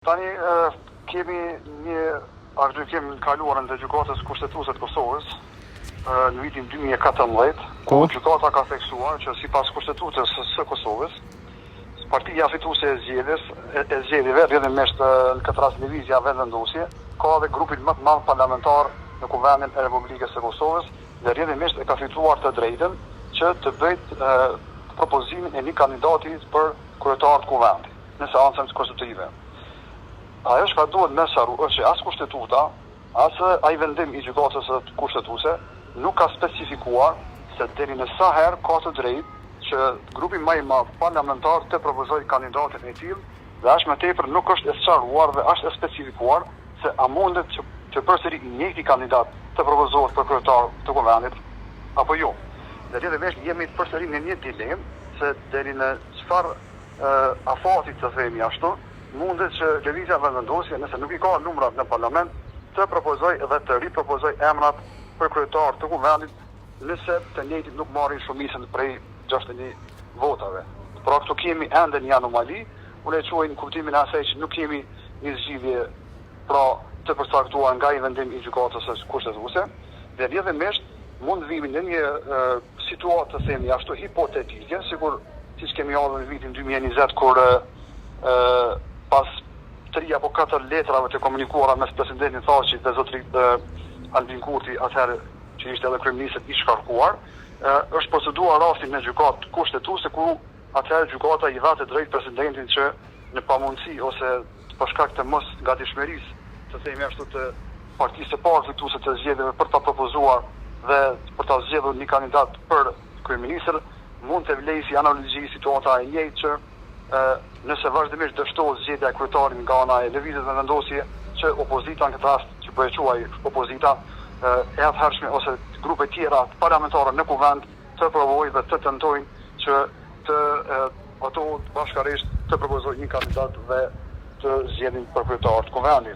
Tani kemi një aktgjykim të kaluarën të gjykatës kushtetuese të Kosovës në vitin 2014, ku gjykata ka theksuar që sipas kushtetutës së Kosovës, partia fituese e zgjedhjeve, rrjedhimisht në këtë rast Lëvizja Vendvendosje, ka dhe grupin më të madh parlamentar në Kuvendin e Republikës së Kosovës dhe rrjedhimisht e ka fituar të drejtën që të bëjë propozimin e një kandidati për kryetar të Kuvendit në seancën konstitutive. Ajo që ka duhet me sharu është që as kushtetuta, as ai vendim i gjykatës kushtetuese nuk ka specifikuar se deri në sa herë ka të drejtë që grupi më i madh parlamentar të propozojë kandidatin e tillë, dhe as më tepër nuk është e sqaruar dhe as e specifikuar se a mundet që përsëri i njëjti kandidat të propozohet për kryetar të Kuvendit apo jo. Dhe rrjedhimisht jemi përsëri në një dilemë se deri në çfarë afatit të themi ashtu, mundet që Lëvizja Vendvendosje, nëse nuk i ka numrat në parlament, të propozoj dhe të ripropozoj emrat për kryetar të Kuvendit, nëse të njëjtit nuk marrin shumicën prej 61 votave. Pra këtu kemi ende një anomali, unë e quaj në kuptimin e asaj që nuk kemi një zgjidhje pra të përcaktuar nga i vendim i gjykatës kushtetuese, dhe rrjedhimisht mund vimi në një situatë të themi ashtu hipotetike, siç kemi ardhur në vitin 2020 kur pas 3 apo 4 letrave të komunikuara mes presidentit Thaçit dhe zotërit Albin Kurti, atëherë që ishte edhe kryeminist i shkarkuar, është proceduar rasti në gjykatë kushtetuese ku atëherë gjykata i dha të drejtë presidentin që në pamundësi ose për shkak të mos gatishmërisë, të themi ashtu, të partisë së parë fituese të zgjedhjeve për ta propozuar dhe për ta zgjedhur një kandidat për kryeministër, mund të vlejë si analogi situata e njëjtë që nëse vazhdimisht dështohet zgjedhja e kryetarit nga ana e Lëvizjes Vendvendosje, që opozita në këtë rast, që po e quaj opozita, e atëhershme ose grupe tjera parlamentare në Kuvend të provojnë dhe të tentojnë që ato bashkërisht të propozojnë një kandidat dhe të zgjedhin për kryetar të Kuvendit.